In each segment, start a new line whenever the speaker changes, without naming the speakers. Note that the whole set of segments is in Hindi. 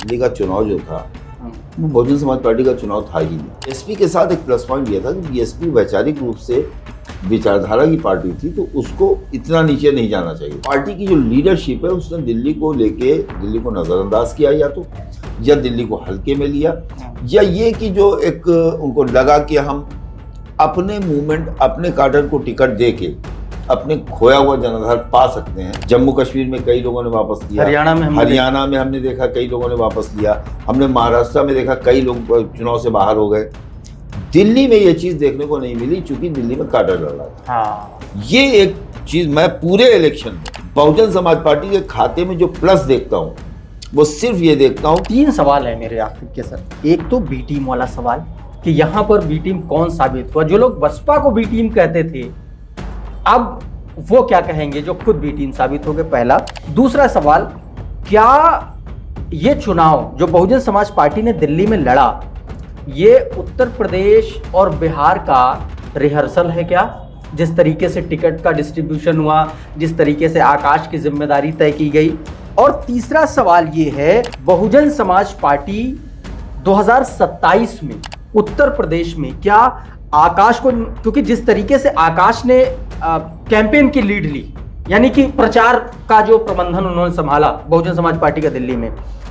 दिल्ली का चुनाव जो था वो बहुजन समाज पार्टी का चुनाव था ही नहीं। बीएसपी के साथ एक प्लस पॉइंट ये था कि बीएसपी वैचारिक रूप से विचारधारा की पार्टी थी, तो उसको इतना नीचे नहीं जाना चाहिए। पार्टी की जो लीडरशिप है उसने दिल्ली को नजरअंदाज किया, या दिल्ली को हल्के में लिया, या ये कि जो एक उनको लगा कि हम अपने मूवमेंट, अपने कार्डर को टिकट दे के अपने खोया हुआ जनाधार पा सकते हैं। जम्मू कश्मीर में कई लोगों ने वापस लिया, हरियाणा में हमने देखा कई लोगों ने वापस लिया, हमने महाराष्ट्र में देखा कई लोग चुनाव से बाहर हो गए। दिल्ली में ये चीज देखने को नहीं मिली, चूंकि दिल्ली में कार्डर लड़ रहा था। ये एक चीज मैं पूरे इलेक्शन में बहुजन समाज पार्टी के खाते में जो प्लस देखता हूँ वो सिर्फ ये देखता हूँ।
3 सवाल है मेरे आखिर के सर। एक तो बी टीम वाला सवाल कि यहाँ पर बी टीम कौन साबित हुआ। जो लोग बसपा को बी टीम कहते थे अब वो क्या कहेंगे जो खुद बी टीम साबित हो गए, पहला। दूसरा सवाल, क्या ये चुनाव जो बहुजन समाज पार्टी ने दिल्ली में लड़ा ये उत्तर प्रदेश और बिहार का रिहर्सल है क्या? जिस तरीके से टिकट का डिस्ट्रीब्यूशन हुआ, जिस तरीके से आकाश की जिम्मेदारी तय की गई। और तीसरा सवाल ये है, बहुजन समाज पार्टी 2027 में उत्तर प्रदेश में क्या आकाश को, क्योंकि जिस तरीके से आकाश ने कैंपेन की लीड ली, यानी कि प्रचार का जो प्रबंधन उन्होंने संभाला बहुजन समाज पार्टी का दिल्ली में,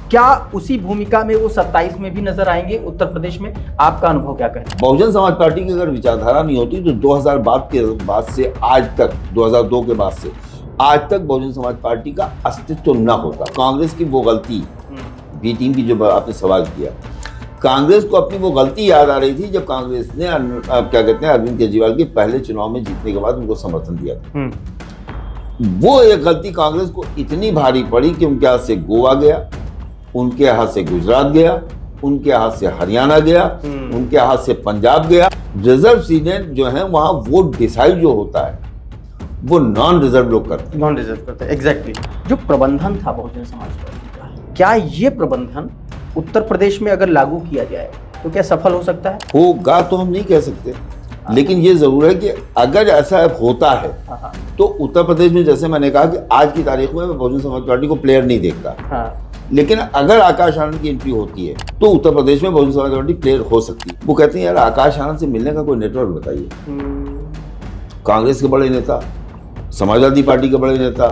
क्या उसी भूमिका में वो 27 में भी नजर आएंगे उत्तर प्रदेश में? आपका अनुभव क्या कहता है?
बहुजन समाज पार्टी की अगर विचारधारा नहीं होती तो 2000 के बाद से आज तक, 2002 के बाद से आज तक बहुजन समाज पार्टी का अस्तित्व न होता। कांग्रेस की वो गलती, बी टीम की जो आपने सवाल किया, कांग्रेस को अपनी वो गलती याद आ रही थी जब कांग्रेस ने अरविंद केजरीवाल के पहले चुनाव में जीतने के बाद उनको समर्थन दिया था। वो एक गलती कांग्रेस को इतनी भारी पड़ी कि उनके हाथ से गोवा गया, उनके हाथ से गुजरात गया, उनके हाथ से हरियाणा गया, उनके हाथ से पंजाब गया। रिजर्व सीटें जो है वहां वोट डिसाइड जो होता है वो नॉन रिजर्व लोग करते हैं।
एग्जैक्टली। जो प्रबंधन था बहुजन समाज पार्टी का, क्या ये प्रबंधन उत्तर प्रदेश में अगर लागू किया जाए तो क्या सफल हो सकता है?
होगा तो हम नहीं कह सकते, लेकिन ये जरूर है कि अगर ऐसा होता है तो उत्तर प्रदेश में, जैसे मैंने कहा कि आज की तारीख में मैं बहुजन समाज पार्टी को प्लेयर नहीं देखता, लेकिन अगर आकाश आनंद की एंट्री होती है तो उत्तर प्रदेश में बहुजन समाज पार्टी प्लेयर हो सकती है। वो कहते हैं यार आकाश आनंद से मिलने का कोई नेटवर्क बताइए। कांग्रेस के बड़े नेता, समाजवादी पार्टी के बड़े नेता,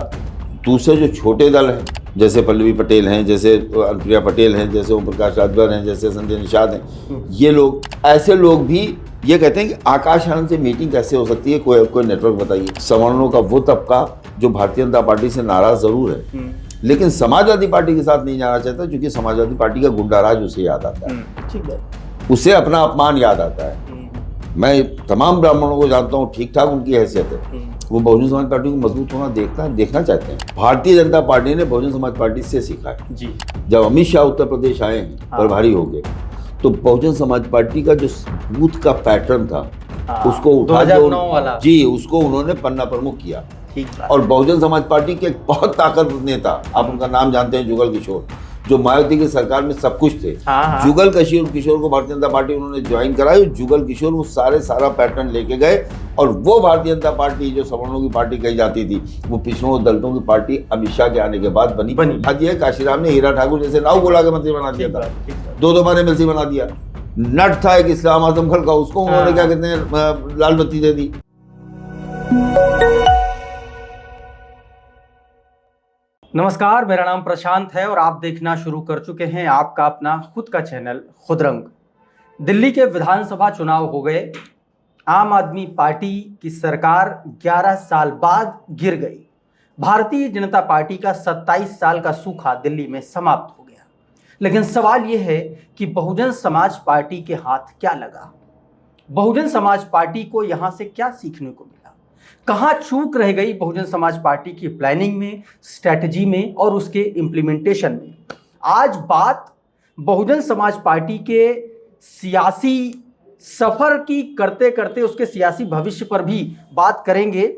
दूसरे जो छोटे दल हैं जैसे पल्लवी पटेल हैं, जैसे अनुप्रिया पटेल हैं, जैसे ओम प्रकाश राजभर हैं, जैसे संजय निषाद हैं, ये लोग, ऐसे लोग भी ये कहते हैं कि आकाश आनंद से मीटिंग कैसे हो सकती है, कोई नेटवर्क बताइए। सवर्णों का वो तबका जो भारतीय जनता पार्टी से नाराज जरूर है, लेकिन समाजवादी पार्टी के साथ नहीं जाना चाहता, क्योंकि समाजवादी पार्टी का गुंडाराज उसे याद आता है,
ठीक है,
उसे अपना अपमान याद आता है। मैं तमाम ब्राह्मणों को जानता हूँ, ठीक ठाक उनकी हैसियत है, वो बहुजन समाज पार्टी को मजबूत होना देखना चाहते हैं। भारतीय जनता पार्टी ने बहुजन समाज पार्टी से सीखा है जी। जब अमित शाह उत्तर प्रदेश आए हैं, प्रभारी हो गए, तो बहुजन समाज पार्टी का जो बूथ का पैटर्न था उसको उठा
2009 वाला
जी, उसको उन्होंने पन्ना प्रमुख किया। और बहुजन समाज पार्टी के एक बहुत ताकतवर नेता, आप उनका नाम जानते हैं, जुगल किशोर, जो मायावती की सरकार में सब कुछ थे। जुगल किशोर को भारतीय जनता पार्टी उन्होंने ज्वाइन कराई। जुगल किशोर वो सारा पैटर्न लेके गए, और वो भारतीय जनता पार्टी जो सवर्णों की पार्टी कही जाती थी, वो पिछड़ों दलितों की पार्टी अमित शाह के आने के बाद बनी। आज ये काशीराम ने हीरा ठाकुर जैसे नाव गोला के मंत्री बना दिया था, 2 बार एमएलसी बना दिया। नट था एक इस्लाम आजम खल का, उसको उन्होंने क्या कहते हैं लाल बत्ती दे दी।
नमस्कार, मेरा नाम प्रशांत है और आप देखना शुरू कर चुके हैं आपका अपना खुद का चैनल खुदरंग। दिल्ली के विधानसभा चुनाव हो गए, आम आदमी पार्टी की सरकार 11 साल बाद गिर गई। भारतीय जनता पार्टी का 27 साल का सूखा दिल्ली में समाप्त हो गया। लेकिन सवाल यह है कि बहुजन समाज पार्टी के हाथ क्या लगा? बहुजन समाज पार्टी को यहां से क्या सीखने को मिला? कहाँ चूक रह गई बहुजन समाज पार्टी की प्लानिंग में, स्ट्रैटेजी में और उसके इम्प्लीमेंटेशन में? आज बात बहुजन समाज पार्टी के सियासी सफर की करते करते उसके सियासी भविष्य पर भी बात करेंगे,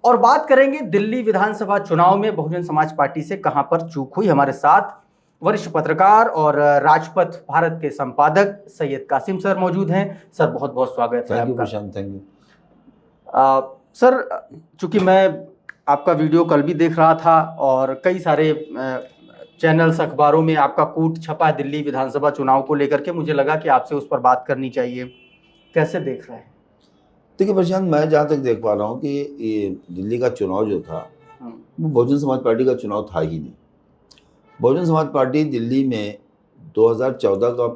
और बात करेंगे दिल्ली विधानसभा चुनाव में बहुजन समाज पार्टी से कहां पर चूक हुई। हमारे साथ वरिष्ठ पत्रकार और राजपथ भारत के संपादक सैयद कासिम सर मौजूद हैं। सर बहुत बहुत स्वागत है आपका।
थैंक यू
सर, चूंकि मैं आपका वीडियो कल भी देख रहा था और कई सारे चैनल्स अखबारों में आपका कूट छपा है दिल्ली विधानसभा चुनाव को लेकर के, मुझे लगा कि आपसे उस पर बात करनी चाहिए। कैसे देख रहे हैं?
देखिए प्रशांत, मैं जहाँ तक देख पा रहा हूँ कि ये दिल्ली का चुनाव जो था वो बहुजन समाज पार्टी का चुनाव था ही नहीं। बहुजन समाज पार्टी दिल्ली में 2014 का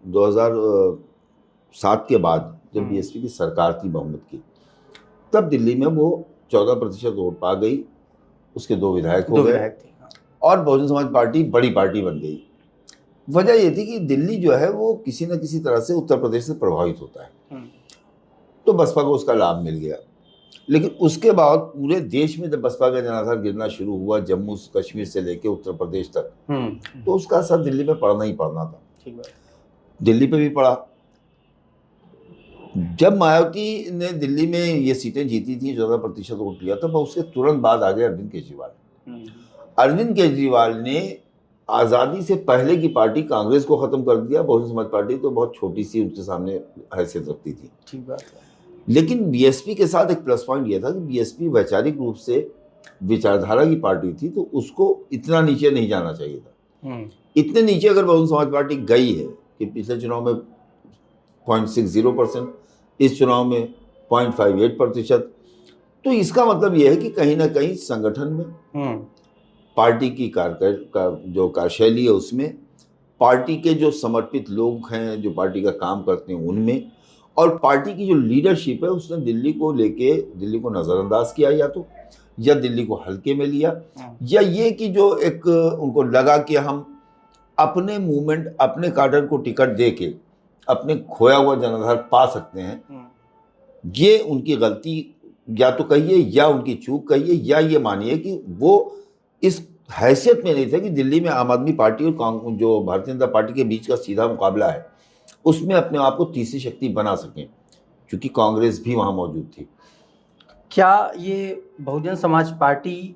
2007 के बाद जब बीएसपी की सरकार थी बहुमत की, तब दिल्ली में वो 14% वोट पा गई, उसके 2 विधायक हो गए और बहुजन समाज पार्टी बड़ी पार्टी बन गई। वजह ये थी कि दिल्ली जो है वो किसी न किसी तरह से उत्तर प्रदेश से प्रभावित होता है, तो बसपा को उसका लाभ मिल गया। लेकिन उसके बाद पूरे देश में जब बसपा का जनाधार गिरना शुरू हुआ, जम्मू कश्मीर से लेकर उत्तर प्रदेश तक, तो उसका असर दिल्ली में पड़ना ही पड़ना था। दिल्ली पे भी पड़ा। जब मायावती ने दिल्ली में ये सीटें जीती थी, 14% वोट लिया था, उसके तुरंत बाद आ गए अरविंद केजरीवाल। अरविंद केजरीवाल ने आज़ादी से पहले की पार्टी कांग्रेस को ख़त्म कर दिया। बहुजन समाज पार्टी तो बहुत छोटी सी उनके सामने हैसियत रखती थी। ठीक बात है। लेकिन बीएसपी के साथ एक प्लस पॉइंट ये था कि बीएसपी वैचारिक रूप से विचारधारा की पार्टी थी, तो उसको इतना नीचे नहीं जाना चाहिए था। इतने नीचे अगर बहुजन समाज पार्टी गई है कि पिछले चुनाव में 0.60%, इस चुनाव में 0.58%, तो इसका मतलब यह है कि कहीं ना कहीं संगठन में पार्टी की जो कार्यशैली है उसमें, पार्टी के जो समर्पित लोग हैं जो पार्टी का काम करते हैं उनमें, और पार्टी की जो लीडरशिप है उसने दिल्ली को नज़रअंदाज किया, या दिल्ली को हल्के में लिया, या ये कि जो एक उनको लगा कि हम अपने मूवमेंट, अपने कार्डर को टिकट दे के अपने खोया हुआ जनाधार पा सकते हैं। ये उनकी गलती या तो कहिए, या उनकी चूक कहिए, या ये मानिए कि वो इस हैसियत में नहीं था कि दिल्ली में आम आदमी पार्टी और जो भारतीय जनता पार्टी के बीच का सीधा मुकाबला है उसमें अपने आप को तीसरी शक्ति बना सकें, क्योंकि कांग्रेस भी वहाँ मौजूद थी।
क्या ये बहुजन समाज पार्टी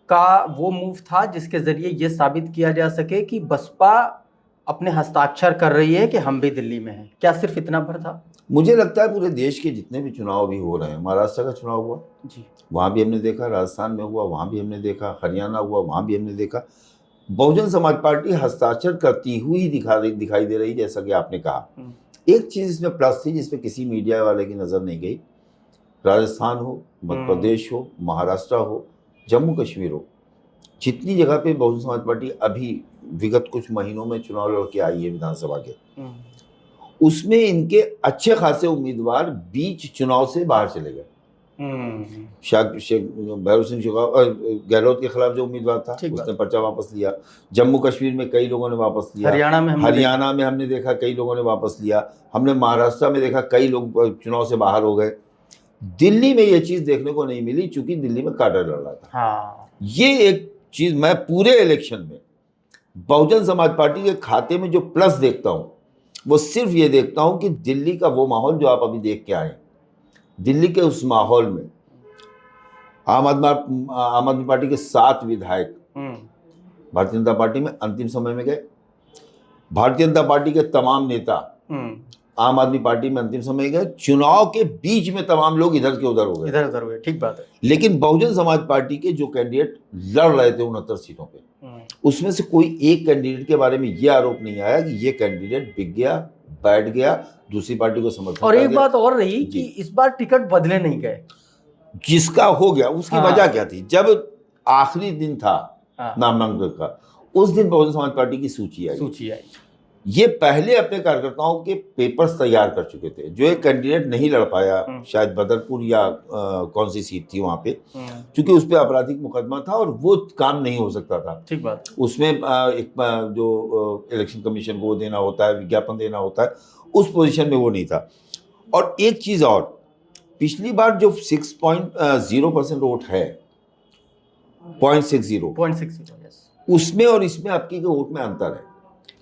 का वो मूव था जिसके जरिए ये साबित किया जा सके कि बसपा अपने हस्ताक्षर कर रही है कि हम भी दिल्ली में हैं? क्या सिर्फ इतना भर था?
मुझे लगता है पूरे देश के जितने भी चुनाव भी हो रहे हैं, महाराष्ट्र का चुनाव हुआ जी, वहाँ भी हमने देखा, राजस्थान में हुआ वहाँ भी हमने देखा, हरियाणा हुआ वहाँ भी हमने देखा, बहुजन समाज पार्टी हस्ताक्षर करती हुई दिखाई दे रही। जैसा कि आपने कहा, एक चीज़ इसमें प्लस थी जिसमें किसी मीडिया वाले की नज़र नहीं गई। राजस्थान हो, मध्य प्रदेश हो, महाराष्ट्र हो, जम्मू कश्मीर हो, जितनी जगह पे बहुजन समाज पार्टी अभी विगत कुछ महीनों में चुनाव लड़ के आई है विधानसभा के, उसमें इनके अच्छे खासे उम्मीदवार बीच चुनाव से बाहर चले गए। भैरव सिंह गहलोत के खिलाफ जो उम्मीदवार था उसने पर्चा वापस लिया। जम्मू कश्मीर में कई लोगों ने वापस लिया। हरियाणा में हमने देखा कई लोगों ने वापस लिया। हमने महाराष्ट्र में देखा कई लोग चुनाव से बाहर हो गए। दिल्ली में ये चीज देखने को नहीं मिली, चूंकि दिल्ली में कांटा लड़ रहा था। ये एक चीज मैं पूरे इलेक्शन में बहुजन समाज पार्टी के खाते में जो प्लस देखता हूं, वो सिर्फ ये देखता हूं कि दिल्ली का वो माहौल जो आप अभी देख के आए, दिल्ली के उस माहौल में आम आदमी पार्टी के 7 विधायक भारतीय जनता पार्टी में अंतिम समय में गए। भारतीय जनता पार्टी के तमाम नेता आम आदमी पार्टी में अंतिम समय गए। चुनाव के बीच में तमाम लोग इधर के उधर हो गए,
इधर उधर हुए। ठीक बात है।
लेकिन बहुजन समाज पार्टी के जो कैंडिडेट लड़ रहे थे 69 सीटों पे, उसमें से कोई एक कैंडिडेट के बारे में यह आरोप नहीं आया कि ये कैंडिडेट बिक गया, बैठ गया, दूसरी पार्टी को समर्थन।
और एक बात और रही कि इस बार टिकट बदले नहीं गए।
जिसका हो गया उसकी वजह क्या थी? जब आखिरी दिन था नामांकन का, उस दिन बहुजन समाज पार्टी की सूची आई। ये पहले अपने कार्यकर्ताओं के पेपर्स तैयार कर चुके थे। जो एक कैंडिडेट नहीं लड़ पाया, शायद बदरपुर या कौन सी सीट थी वहां पे, क्योंकि उस पर आपराधिक मुकदमा था और वो काम नहीं हो सकता था। ठीक बात। उसमें एक जो इलेक्शन कमीशन को देना होता है, विज्ञापन देना होता है, उस पोजीशन में वो नहीं था। और एक चीज और, पिछली बार जो 6.0% वोट है, 0.60, उसमें और इसमें आपकी वोट में अंतर है।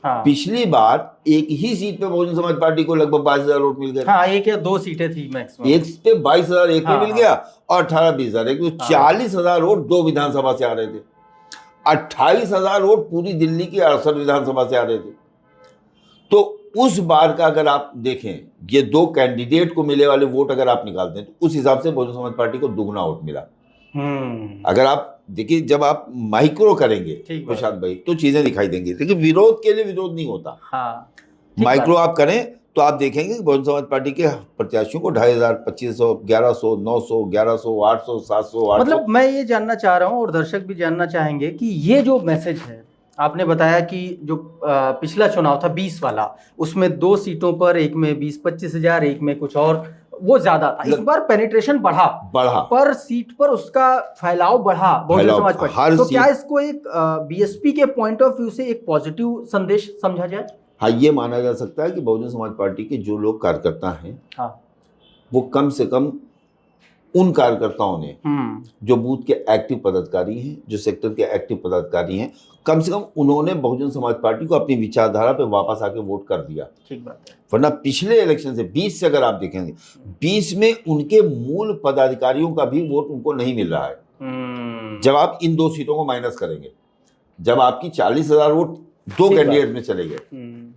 पिछली बार एक ही सीट पे बहुजन समाज पार्टी को लगभग 22,000 वोट मिल गए।
1 या 2 सीटें थी मैक्सिमम।
एक पे 22,000 एक में मिल गया और 18-20,000 एक। तो 40,000 वोट 2 विधानसभा से आ रहे थे। 28,000 वोट पूरी दिल्ली की 68 विधानसभा से आ रहे थे। तो उस बार का अगर आप देखें, ये 2 कैंडिडेट को मिले वाले वोट अगर आप निकालते हैं, तो उस हिसाब से बहुजन समाज पार्टी को दुगना वोट मिला। अगर आप देखिए जब आप माइक्रो करेंगे
ठीक बात।
प्रशांत भाई तो चीजें दिखाई देंगी, लेकिन विरोध के लिए विरोध नहीं होता।
हाँ, ठीक
माइक्रो
बात।
आप करें तो आप देखेंगे कि बहुजन समाज पार्टी के प्रत्याशियों को 2500, 2500, 1100, 900, 1100, 800, 700, 800।
मतलब मैं ये जानना चाह रहा हूँ और दर्शक भी जानना चाहेंगे कि ये जो मैसेज है, आपने बताया कि जो पिछला चुनाव था 20 वाला, उसमें 2 सीटों पर, एक में 20-25 हजार, एक में कुछ और, वो ज्यादा था। इस बार पेनिट्रेशन बढ़ा पर सीट पर उसका फैलाव बढ़ा बहुजन समाज पार्टी। तो क्या इसको एक बीएसपी के पॉइंट ऑफ व्यू से एक पॉजिटिव संदेश समझा जाए?
हाँ, ये माना जा सकता है कि बहुजन समाज पार्टी के जो लोग कार्यकर्ता हैं, हाँ, वो कम से कम उन कार्यकर्ताओं ने जो बूथ के एक्टिव पदाधिकारी हैं, जो सेक्टर के एक्टिव पदाधिकारी हैं, कम से कम उन्होंने बहुजन समाज पार्टी को अपनी विचारधारा पे वापस आके वोट कर दिया। ठीक बात है। वरना पिछले इलेक्शन से 20 से अगर आप देखेंगे, 20 में उनके मूल पदाधिकारियों का भी वोट उनको नहीं मिल रहा है। जब आप इन 2 सीटों को माइनस करेंगे, जब आपकी 40,000 वोट 2 कैंडिडेट में चले गए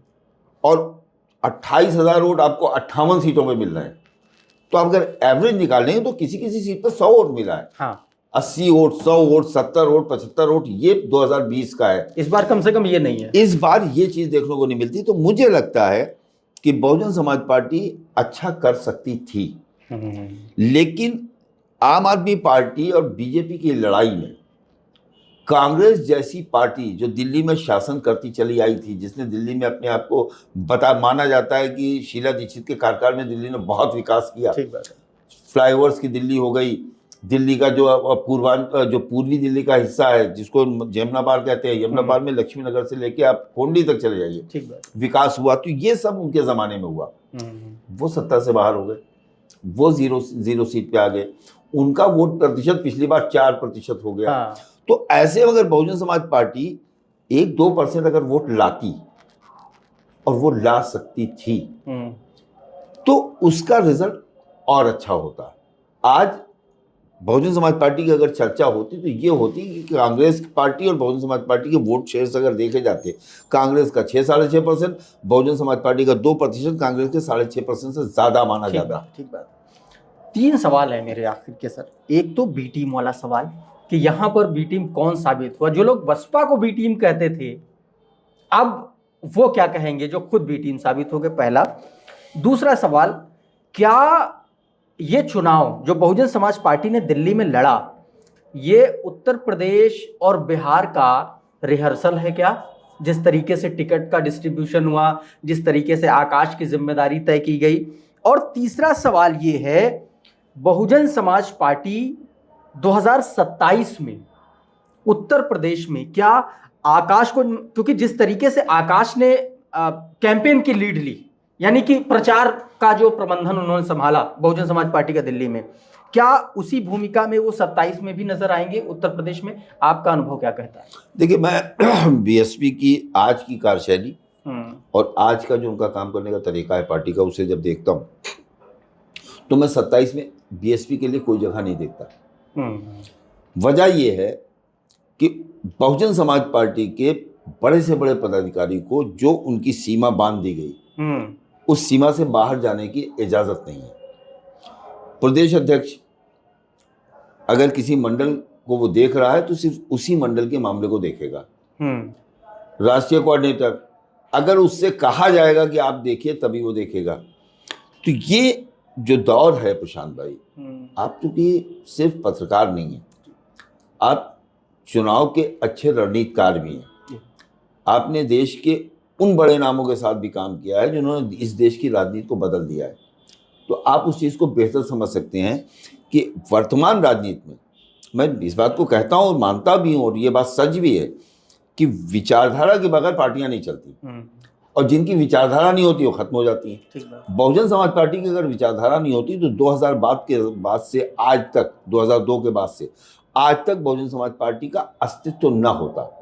और 28,000 वोट आपको 58 सीटों में मिल रहे हैं, तो आप अगर एवरेज निकालेंगे तो किसी किसी सीट पर 100 वोट मिला है। हाँ। 80 वोट, 100 वोट, 70 वोट, 75 वोट, ये 2020 का है।
इस बार कम से कम ये नहीं है।
इस बार ये चीज देखने को नहीं मिलती। तो मुझे लगता है कि बहुजन समाज पार्टी अच्छा कर सकती थी, लेकिन आम आदमी पार्टी और बीजेपी की लड़ाई में कांग्रेस जैसी पार्टी जो दिल्ली में शासन करती चली आई थी, जिसने दिल्ली में अपने आप को माना जाता है कि शीला दीक्षित के कार्यकाल में दिल्ली ने बहुत विकास किया। फ्लाईओवर्स की दिल्ली हो गई, दिल्ली का जो पूर्वी दिल्ली का हिस्सा है जिसको यमुना पार कहते हैं, यमुना पार में लक्ष्मी नगर से लेके आप कोंडी तक चले जाइए, विकास हुआ। तो ये सब उनके जमाने में हुआ। वो सत्ता से बाहर हो गए, वो जीरो सीट पे आ गए, उनका वोट प्रतिशत पिछली बार 4% हो गया। हाँ। तो ऐसे अगर बहुजन समाज पार्टी 1-2% अगर वोट लाती, और वो ला सकती थी, तो उसका रिजल्ट और अच्छा होता। आज बहुजन समाज पार्टी की अगर चर्चा होती तो ये होती कि कांग्रेस पार्टी और बहुजन समाज पार्टी के वोट शेयर्स अगर देखे जाते, कांग्रेस का 6-6.5%, बहुजन समाज पार्टी का 2%, कांग्रेस के 6.5% से ज्यादा माना जाता।
ठीक बात। 3 सवाल है मेरे आखिर के सर। एक तो बी टीम वाला सवाल कि यहाँ पर बी टीम कौन साबित हुआ? जो लोग बसपा को बी टीम कहते थे, अब वो क्या कहेंगे जो खुद बी टीम साबित हो गए? पहला। दूसरा सवाल, क्या ये चुनाव जो बहुजन समाज पार्टी ने दिल्ली में लड़ा, ये उत्तर प्रदेश और बिहार का रिहर्सल है क्या? जिस तरीके से टिकट का डिस्ट्रीब्यूशन हुआ, जिस तरीके से आकाश की जिम्मेदारी तय की गई। और तीसरा सवाल ये है, बहुजन समाज पार्टी 2027 में उत्तर प्रदेश में क्या आकाश को, क्योंकि जिस तरीके से आकाश ने कैंपेन की लीड ली, यानी कि प्रचार का जो प्रबंधन उन्होंने संभाला बहुजन समाज पार्टी का दिल्ली में, क्या उसी भूमिका में वो 27 में भी नजर आएंगे उत्तर प्रदेश में? आपका अनुभव क्या कहता है? देखिए,
मैं बीएसपी की आज की कार्यशैली और आज का जो उनका काम करने का तरीका है पार्टी का, उसे जब देखता हूं तो मैं 27 में बीएसपी के लिए कोई जगह नहीं देखता। वजह यह है कि बहुजन समाज पार्टी के बड़े से बड़े पदाधिकारी को जो उनकी सीमा बांध दी गई, उस सीमा से बाहर जाने की इजाजत नहीं है। प्रदेश अध्यक्ष अगर किसी मंडल को वो देख रहा है तो सिर्फ उसी मंडल के मामले को देखेगा। राष्ट्रीय कोऑर्डिनेटर अगर उससे कहा जाएगा कि आप देखिए तभी वो देखेगा। तो ये जो दौर है प्रशांत भाई, आप चूंकि सिर्फ पत्रकार नहीं है, आप चुनाव के अच्छे रणनीतिकार भी हैं। आपने देश के उन बड़े नामों के साथ भी काम किया है जिन्होंने इस देश की राजनीति को बदल दिया है। तो आप उस चीज़ को बेहतर समझ सकते हैं कि वर्तमान राजनीति में, मैं इस बात को कहता हूँ और मानता भी हूँ और ये बात सच भी है कि विचारधारा के बगैर पार्टियां नहीं चलती, और जिनकी विचारधारा नहीं होती वो खत्म हो जाती हैं। बहुजन समाज पार्टी की अगर विचारधारा नहीं होती तो 2000 के बाद से आज तक, 2002 के बाद से आज तक बहुजन समाज पार्टी का अस्तित्व न होता।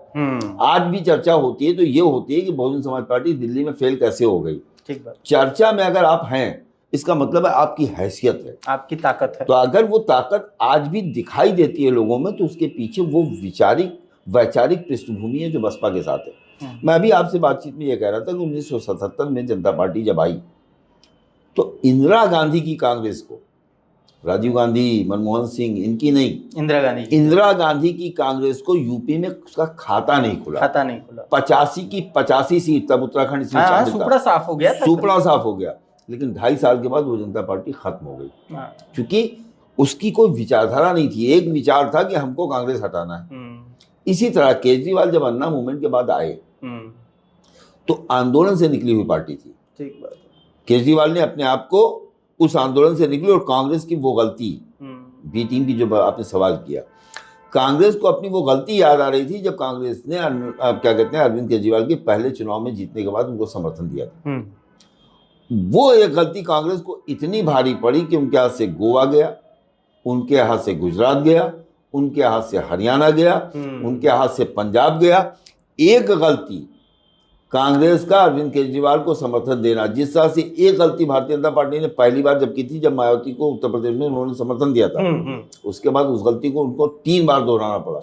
आज भी चर्चा होती है तो ये होती है कि बहुजन समाज पार्टी दिल्ली में फेल कैसे हो गई। ठीक बात। चर्चा में अगर आप हैं, इसका मतलब है आपकी हैसियत है, आपकी ताकत है। तो अगर वो ताकत आज भी दिखाई देती है लोगों में, तो उसके पीछे वो वैचारिक पृष्ठभूमि है जो बसपा के साथ है। मैं अभी आपसे बातचीत में ये कह रहा था कि 1977 में जनता पार्टी जब आई तो इंदिरा गांधी की कांग्रेस को राजीव गांधी, मनमोहन सिंह, इनकी नहीं, इंदिरा गांधी की कांग्रेस को यूपी में उसका खाता नहीं खुला। 85 की 85 सीट, तब उत्तराखंड इसमें शामिल था,
सुपड़ा साफ हो गया था,
सुपड़ा साफ हो गया। लेकिन 2.5 साल के बाद वो जनता पार्टी खत्म हो गई, क्योंकि उसकी कोई विचारधारा नहीं थी। एक विचार था कि हमको कांग्रेस हटाना है। इसी तरह केजरीवाल जब अन्ना मूवमेंट के बाद आए तो आंदोलन से निकली हुई पार्टी थी।
ठीक बात।
केजरीवाल ने अपने आप को उस आंदोलन से निकली, और कांग्रेस की वो गलती, बी टीम की जो आपने सवाल किया, कांग्रेस को अपनी वो गलती याद आ रही थी जब कांग्रेस ने क्या कहते हैं अरविंद केजरीवाल के पहले चुनाव में जीतने के बाद उनको समर्थन दिया था। वो एक गलती कांग्रेस को इतनी भारी पड़ी कि उनके हाथ से गोवा गया, उनके हाथ से गुजरात गया, उनके हाथ से हरियाणा गया, उनके हाथ से पंजाब गया। एक गलती कांग्रेस का अरविंद केजरीवाल को समर्थन देना, जिस तरह से एक गलती भारतीय जनता पार्टी ने पहली बार जब की थी, जब मायावती को उत्तर प्रदेश में उन्होंने समर्थन दिया था, उसके बाद उस गलती को उनको 3 बार दोहराना पड़ा,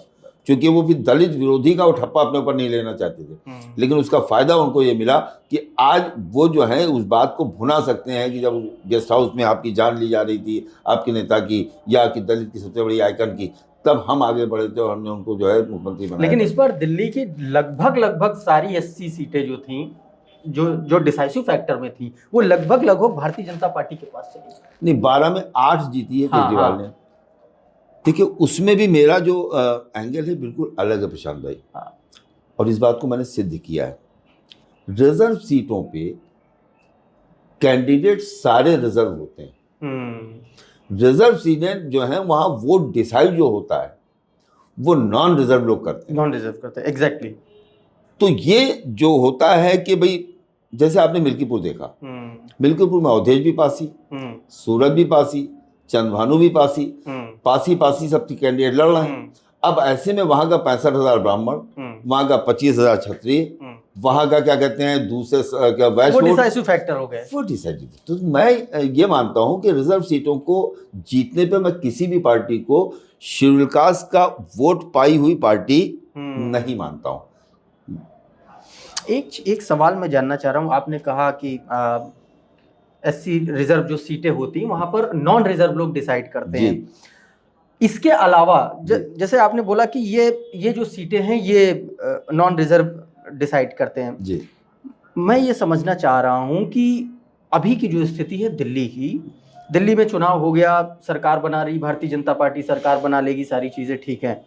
क्योंकि वो फिर दलित विरोधी का वो ठप्पा अपने ऊपर नहीं लेना चाहते थे। लेकिन उसका फायदा उनको ये मिला कि आज वो जो है उस बात को भुना सकते हैं कि जब गेस्ट हाउस में आपकी जान ली जा रही थी, आपके नेता की या कि दलित की सबसे बड़ी आइकन की, तब हम आगे बढ़े थे और हमने उनको जो है मुख्यमंत्री बनाया।
लेकिन इस बार दिल्ली की लगभग सारी 80 सीटें जो थी, जो डिसाइसिव फैक्टर में थी, वो लगभग भारतीय जनता पार्टी के पास चली।
नहीं, 12 में 8 जीती है केजरीवाल ने। देखिए, उसमें भी मेरा जो एंगल है बिल्कुल अलग है प्रशांत भाई, और इस बात को मैंने सिद्ध किया है। रिजर्व सीटों पे कैंडिडेट सारे रिजर्व होते हैं। रिजर्व सीटें जो हैं वहां वोट डिसाइड जो होता है वो नॉन रिजर्व लोग करते हैं।
एग्जैक्टली।
तो ये जो होता है कि भाई, जैसे आपने मिल्कीपुर देखा, मिल्कीपुर में अवधेश भी पासी, सूरत भी पासी, चंद्रभानु भी पासी, पासी सबकी कैंडिडेट लड़ रहे हैं। अब ऐसे में वहां का 65,000 ब्राह्मण, वहां का 25,000 क्षत्रिय, वहां का क्या कहते हैं दूसरे क्या वैश्य,
वो डिसाइसिव फैक्टर हो गए।
वो डिसाइसिव। तो मैं ये मानता हूं कि रिजर्व सीटों को जीतने पे मैं किसी भी पार्टी को शेड्यूल कास्ट का वोट पाई हुई पार्टी नहीं मानता हूं।
एक सवाल मैं जानना चाह रहा हूं। आपने कहा कि एससी रिजर्व जो सीटें होती हैं वहां पर नॉन रिजर्व लोग डिसाइड करते हैं। इसके अलावा जैसे आपने बोला कि ये जो सीटें हैं ये नॉन रिजर्व डिसाइड करते हैं
जी।
मैं ये समझना चाह रहा हूं कि अभी की जो स्थिति है दिल्ली की, दिल्ली में चुनाव हो गया, सरकार बना रही भारतीय जनता पार्टी, सरकार बना लेगी, सारी चीजें ठीक हैं।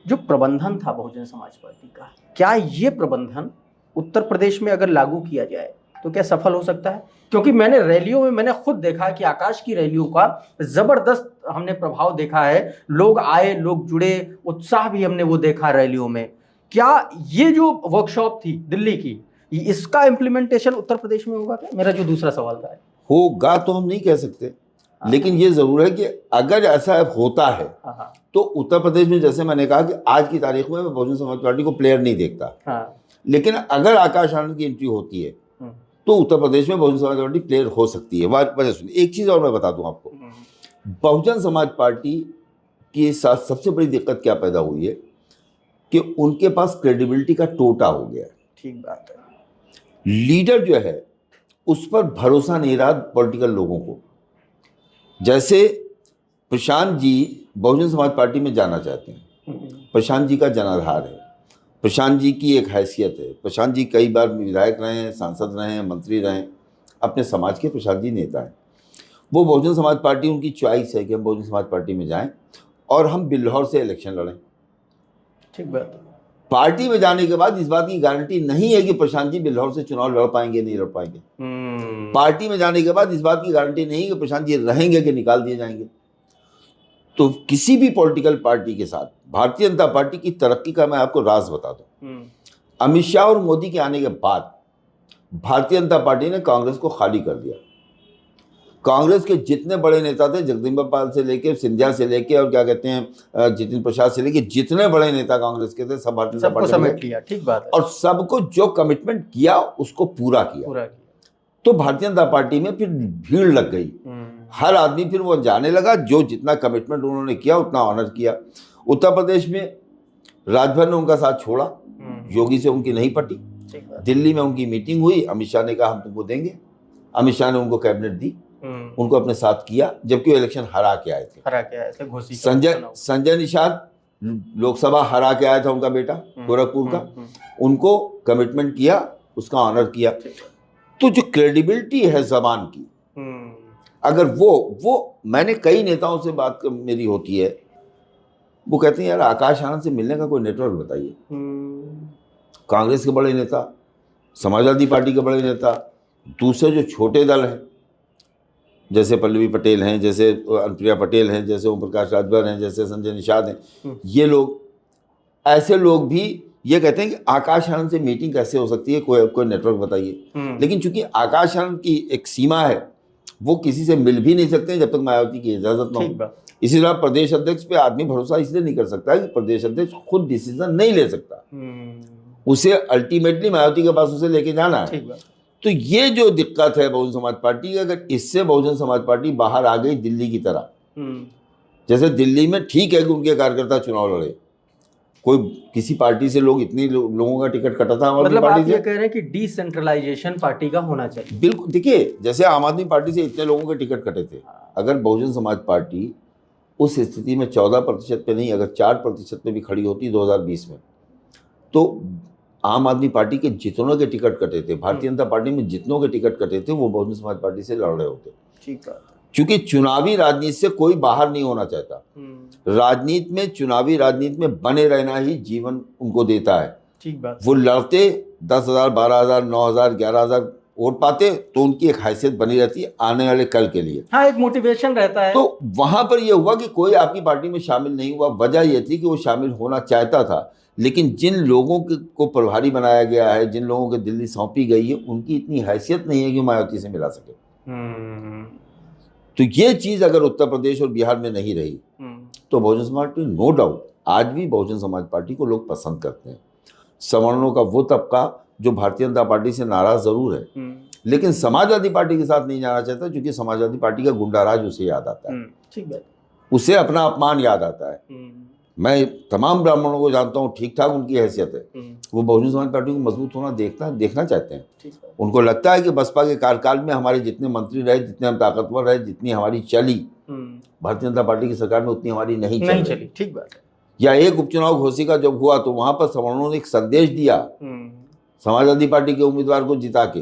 जो प्रबंधन था बहुजन समाज पार्टी का, क्या ये प्रबंधन उत्तर प्रदेश में अगर लागू किया जाए तो क्या सफल हो सकता है? क्योंकि मैंने रैलियों में मैंने खुद देखा कि आकाश की रैलियों का जबरदस्त हमने प्रभाव देखा है। लोग आए, लोग जुड़े, उत्साह भी हमने वो देखा रैलियों में। क्या ये जो वर्कशॉप थी दिल्ली की, इसका इम्प्लीमेंटेशन उत्तर प्रदेश में होगा क्या? मेरा जो दूसरा सवाल था।
होगा तो हम नहीं कह सकते, लेकिन ये जरूर है कि अगर ऐसा होता है तो उत्तर प्रदेश में, जैसे मैंने कहा कि आज की तारीख में मैं बहुजन समाज पार्टी को प्लेयर नहीं देखता, लेकिन अगर आकाश आनंद की एंट्री होती है तो उत्तर प्रदेश में बहुजन समाज पार्टी प्लेयर हो सकती है। वजह सुनिए, एक चीज और मैं बता दूं आपको, बहुजन समाज पार्टी के साथ सबसे बड़ी दिक्कत क्या पैदा हुई है कि उनके पास क्रेडिबिलिटी का टोटा हो गया।
ठीक बात है।
लीडर जो है उस पर भरोसा नहीं रहा पॉलिटिकल लोगों को। जैसे प्रशांत जी बहुजन समाज पार्टी में जाना चाहते हैं, प्रशांत जी का जनाधार है, प्रशांत जी की एक हैसियत है, प्रशांत जी कई बार विधायक रहे हैं, सांसद रहे हैं, मंत्री रहे हैं, अपने समाज के प्रशांत जी नेता हैं। वो बहुजन समाज पार्टी, उनकी चॉइस है कि हम बहुजन समाज पार्टी में जाएं और हम बिल्हौर से इलेक्शन लड़ें।
ठीक बात।
पार्टी में जाने के बाद इस बात की गारंटी नहीं है कि प्रशांत जी बिल्हौर से चुनाव लड़ पाएंगे, नहीं लड़ पाएंगे। पार्टी में जाने के बाद इस बात की गारंटी नहीं है कि प्रशांत जी रहेंगे कि निकाल दिए जाएंगे। तो किसी भी पॉलिटिकल पार्टी के साथ भारतीय जनता पार्टी की तरक्की का मैं आपको राज बता दूं, अमित शाह और मोदी के आने के बाद भारतीय जनता पार्टी ने कांग्रेस को खाली कर दिया। कांग्रेस के जितने बड़े नेता थे, जगदम्बिका पाल से लेके, सिंधिया से लेके और क्या कहते हैं जितिन प्रसाद से लेके, जितने बड़े नेता कांग्रेस के थे सब भारतीय जनता पार्टी
समेट लिया। ठीक बात है।
और सबको जो कमिटमेंट किया उसको पूरा किया। तो भारतीय जनता पार्टी में फिर भीड़ लग गई, हर आदमी फिर वो जाने लगा, जो जितना कमिटमेंट उन्होंने किया उतना ऑनर किया। उत्तर प्रदेश में राजभर ने उनका साथ छोड़ा, योगी से उनकी नहीं पटी। दिल्ली में उनकी मीटिंग हुई, अमित शाह ने कहा हम तुमको देंगे, अमित शाह ने उनको कैबिनेट दी, उनको अपने साथ किया, जबकि वो इलेक्शन हरा के आए थे।
हरा के आए थे, घोसी का
संजय
चुनाव।
संजय निषाद लोकसभा हरा के आया था, उनका बेटा गोरखपुर का, उनको कमिटमेंट किया, उसका ऑनर किया। तो जो क्रेडिबिलिटी है जबान की, अगर वो मैंने कई नेताओं से बात मेरी होती है, वो कहते हैं यार आकाश आनंद से मिलने का कोई नेटवर्क बताइए। कांग्रेस के बड़े नेता, समाजवादी पार्टी के बड़े नेता, दूसरे जो छोटे दल हैं, जैसे पल्लवी पटेल हैं, जैसे अनुप्रिया पटेल हैं, जैसे ओम प्रकाश राजभर हैं, जैसे संजय निषाद हैं, ये लोग, ऐसे लोग भी ये कहते हैं कि आकाश आनंद से मीटिंग कैसे हो सकती है, कोई नेटवर्क बताइए। लेकिन चूंकि आकाश आनंद की एक सीमा है, वो किसी से मिल भी नहीं सकते जब तक मायावती की इजाजत न हो। इसी तरह प्रदेश अध्यक्ष पे आदमी भरोसा इसलिए नहीं कर सकता कि प्रदेश अध्यक्ष खुद डिसीजन नहीं ले सकता, उसे अल्टीमेटली मायावती के पास उसे लेके जाना है। तो ये जो दिक्कत है बहुजन समाज पार्टी की, अगर इससे बहुजन समाज पार्टी बाहर आ गई दिल्ली की तरह, जैसे दिल्ली में ठीक है कि उनके कार्यकर्ता चुनाव लड़े, कोई किसी पार्टी से लोग इतनी लोगों का टिकट कटा था,
मतलब आप ये कह रहे हैं कि डिसेंट्रलाइजेशन पार्टी का होना चाहिए।
बिल्कुल, देखिए जैसे आम आदमी पार्टी से इतने लोगों के टिकट कटे थे, अगर बहुजन समाज पार्टी उस स्थिति में 14% पे नहीं, अगर 4% पे भी खड़ी होती 2020 में, तो आम आदमी पार्टी के जितनों के टिकट कटे थे, भारतीय जनता पार्टी में जितनों के टिकट कटे थे, वो बहुजन समाज पार्टी से लड़ रहे होते।
ठीक है,
क्योंकि चुनावी राजनीति से कोई बाहर नहीं होना चाहता। राजनीति में, चुनावी राजनीति में बने रहना ही जीवन उनको देता है।
ठीक बात।
वो लड़ते 10,000, 12,000, 9,000, 11,000 वोट पाते तो उनकी एक हैसियत बनी रहती है आने वाले कल के लिए।
हाँ, एक मोटिवेशन रहता है।
तो वहां पर यह हुआ कि कोई आपकी पार्टी में शामिल नहीं हुआ। वजह यह थी कि वो शामिल होना चाहता था, लेकिन जिन लोगों को प्रभारी बनाया गया है, जिन लोगों को दिल्ली सौंपी गई है, उनकी इतनी हैसियत नहीं है कि मायावती से मिला सके। तो ये चीज अगर उत्तर प्रदेश और बिहार में नहीं रही तो Bahujan Samaj party, no doubt, आज भी बहुजन समाज पार्टी को लोग पसंद करते हैं। सवर्णों का वो तबका जो भारतीय जनता पार्टी से नाराज जरूर है, लेकिन समाजवादी पार्टी के साथ नहीं जाना चाहता, क्योंकि समाजवादी पार्टी का गुंडाराज उसे याद आता है।
ठीक है,
उसे अपना अपमान याद आता है। मैं तमाम ब्राह्मणों को जानता हूँ, ठीक ठाक उनकी हैसियत है, वो बहुजन समाज पार्टी को मजबूत होना देखना चाहते हैं। उनको लगता है कि बसपा के कार्यकाल में हमारे जितने मंत्री रहे, जितने हम ताकतवर रहे, जितनी हमारी चली, भारतीय जनता पार्टी की सरकार में उतनी हमारी नहीं चली।
ठीक बात है।
या एक उपचुनाव घोसी का जब हुआ तो वहां पर सवर्णों ने एक संदेश दिया समाजवादी पार्टी के उम्मीदवार को जिता के,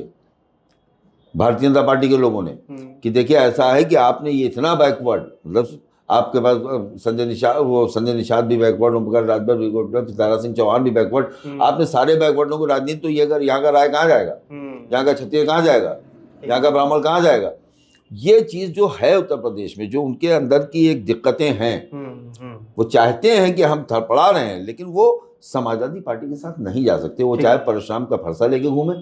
भारतीय जनता पार्टी के लोगों ने, कि देखिए ऐसा है कि आपने ये इतना बैकवर्ड, मतलब आपके पास संजय निषाद भी बैकवर्ड, ओम प्रकाश राजभर भी बैकवर्ड, दारा सिंह चौहान भी बैकवर्ड, आपने सारे बैकवर्डों को राजनीति, तो ये अगर यहाँ का राय कहाँ जाएगा, यहाँ का क्षत्रिय कहाँ जाएगा, यहाँ का ब्राह्मण कहाँ जाएगा। ये चीज जो है उत्तर प्रदेश में, जो उनके अंदर की एक दिक्कतें हैं, वो चाहते हैं कि हम थड़पड़ा रहे हैं, लेकिन वो समाजवादी पार्टी के साथ नहीं जा सकते। वो चाहे परशुराम का फरसा लेके घूमे,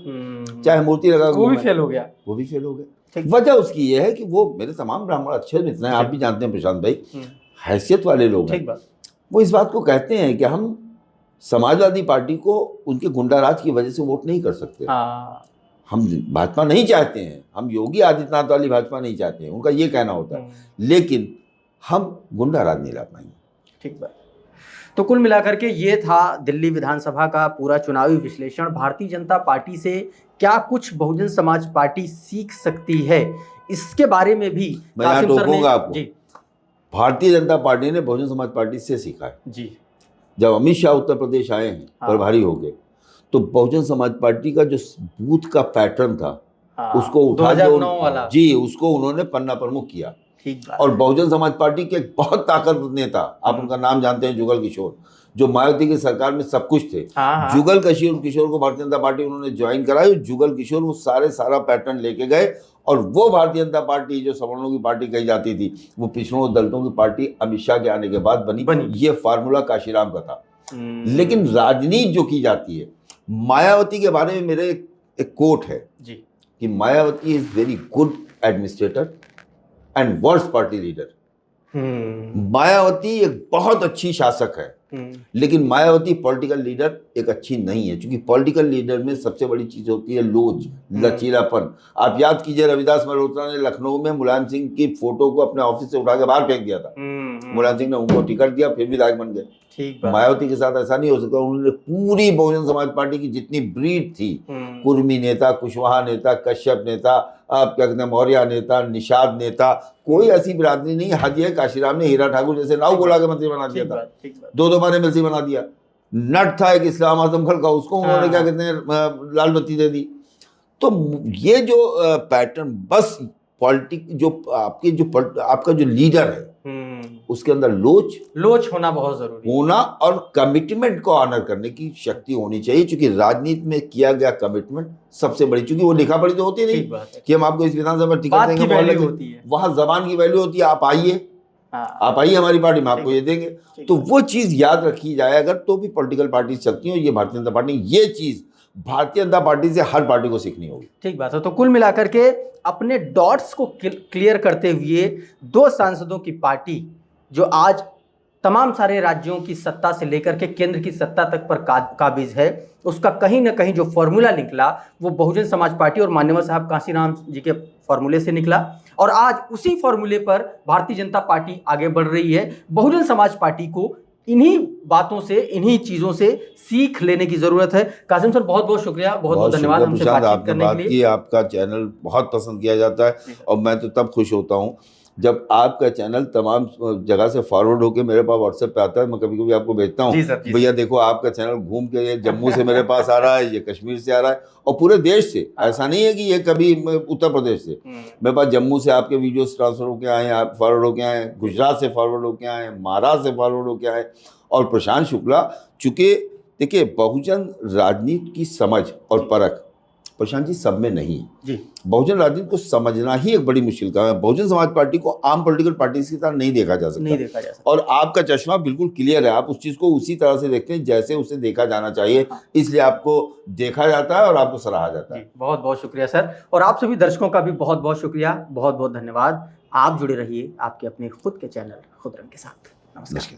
चाहे मूर्ति लगा घूमे, वो भी फेल हो गया। वजह उसकी ये है कि वो, मेरे तमाम ब्राह्मण अच्छे मित्र हैं, आप भी जानते हैं प्रशांत भाई, हैसियत वाले लोग हैं, वो इस बात को कहते हैं कि हम समाजवादी पार्टी को उनके गुंडाराज की वजह से वोट नहीं कर सकते। हम भाजपा नहीं चाहते हैं, हम योगी आदित्यनाथ वाली भाजपा नहीं चाहते हैं, उनका ये कहना होता है, लेकिन हम गुंडाराज नहीं ला पाएंगे।
ठीक बात। तो कुल मिलाकर के ये था दिल्ली विधानसभा का पूरा चुनावी विश्लेषण। भारतीय जनता पार्टी से क्या कुछ बहुजन समाज पार्टी सीख सकती है, इसके बारे में भी
मैं यहाँ टोकूंगा आपको। जी, भारतीय जनता पार्टी ने बहुजन समाज पार्टी से सीखा है। जी, जब अमित शाह उत्तर प्रदेश आए हैं, प्रभारी हो गए, तो बहुजन समाज पार्टी का जो बूथ का पैटर्न था, उसको उठा
2009 वाला,
जी, उसको उन्होंने पन्ना प्रमुख किया। और बहुजन समाज पार्टी के एक बहुत ताकतवर नेता, आप उनका नाम जानते हैं, जुगल किशोर, जो मायावती की सरकार में सब कुछ थे। जुगल किशोर को भारतीय जनता पार्टी उन्होंने ज्वाइन कराई। जुगल किशोर वो सारा पैटर्न लेके गए, और वो भारतीय जनता पार्टी जो सवर्णों की पार्टी कही जाती थी, वो पिछड़ों दलितों की पार्टी अमित शाह के आने के बाद बनी। ये फार्मूला काशीराम का था। लेकिन राजनीति जो की जाती है, मायावती के बारे में मेरे एक कोट है जी, कि Mayawati is very good administrator and worst party leader. Mayawati एक बहुत अच्छी शासक है, लेकिन मायावती पॉलिटिकल लीडर एक अच्छी नहीं है, क्योंकि पॉलिटिकल लीडर में सबसे बड़ी चीज होती है लोच, लचीलापन। आप याद कीजिए, रविदास मल्होत्रा ने लखनऊ में मुलायम सिंह की फोटो को अपने ऑफिस से उठा के बाहर फेंक दिया था। मुलायम सिंह ने उनको टिकट दिया, फिर विधायक बन गए।
ठीक बात।
मायावती के साथ ऐसा नहीं हो सकता। उन्होंने पूरी बहुजन समाज पार्टी की जितनी ब्रीड थी, कुर्मी नेता, कुशवाहा नेता, कश्यप नेता, आप क्या कहते हैं, मौर्य नेता, निषाद नेता, कोई ऐसी बिरादरी नहीं। हद है काशीराम ने हीरा ठाकुर जैसे नाव को लाके मंत्री बना दिया था, 2 बार एमएलसी बना दिया। नट था एक इस्लाम आजम खल का, उसको उन्होंने क्या कहते हैं लाल बत्ती दे दी। तो ये जो पैटर्न, बस पॉलिटिक जो आपका जो लीडर है उसके अंदर लोच
होना बहुत जरूरी
होना और कमिटमेंट को ऑनर करने की शक्ति होनी चाहिए। क्योंकि राजनीति में किया गया कमिटमेंट सबसे बड़ी, क्योंकि वो लिखा पढ़ी तो होती नहीं कि हम आपको इस विधानसभा टिकट देंगे, वहां जबान की वैल्यू होती है, आप आइए, आप आइए हमारी पार्टी में, आपको ये देंगे। तो वो चीज याद रखी जाए अगर, तो भी पॉलिटिकल पार्टी चलती है। ये भारतीय जनता पार्टी, ये चीज भारतीय जनता पार्टी से हर पार्टी को सीखनी होगी।
ठीक बात है। तो कुल मिलाकर के अपने डॉट्स को क्लियर करते हुए 2 सांसदों की पार्टी जो आज तमाम सारे राज्यों की सत्ता से लेकर के केंद्र की सत्ता तक पर काबिज है, उसका कहीं ना कहीं जो फॉर्मूला निकला वो बहुजन समाज पार्टी और माननीय साहब कांशीराम जी के फॉर्मूले से निकला। और आज उसी फॉर्मूले पर भारतीय जनता पार्टी आगे बढ़ रही है। बहुजन समाज पार्टी को इन्हीं बातों से, इन्हीं चीजों से सीख लेने की जरूरत है। कासिम सर, बहुत बहुत शुक्रिया, बहुत बहुत धन्यवाद हमसे बातचीत करने के लिए।
आपका चैनल बहुत पसंद किया जाता है और मैं तो तब खुश होता हूँ जब आपका चैनल तमाम जगह से फॉरवर्ड होकर मेरे पास व्हाट्सएप पे आता है। मैं कभी कभी आपको भेजता हूँ, भैया देखो आपका चैनल घूम के ये जम्मू से मेरे पास आ रहा है, ये कश्मीर से आ रहा है और पूरे देश से। ऐसा नहीं है कि ये कभी उत्तर प्रदेश से, मेरे पास जम्मू से आपके वीडियोस ट्रांसफर होके आए, आप फॉरवर्ड होके आए, गुजरात से फॉरवर्ड होके आए, महाराष्ट्र से फॉरवर्ड होके आए। और प्रशांत शुक्ला, चूंकि देखिए बहुजन राजनीति की समझ और परख प्रशांत जी सब में नहीं जी। बहुजन राजनीति को समझना ही एक बड़ी मुश्किल काम है। बहुजन समाज पार्टी को आम पॉलिटिकल पार्टी की तरह नहीं देखा जा सकता, और आपका चश्मा बिल्कुल क्लियर है। आप उस चीज को उसी तरह से देखते हैं जैसे उसे देखा जाना चाहिए, इसलिए आपको देखा जाता है और आपको सराहा जाता है।
बहुत बहुत शुक्रिया सर, और आप सभी दर्शकों का भी बहुत बहुत शुक्रिया, बहुत बहुत धन्यवाद। आप जुड़े रहिए आपके अपने खुद के चैनल खुद रंग के साथ। नमस्कार।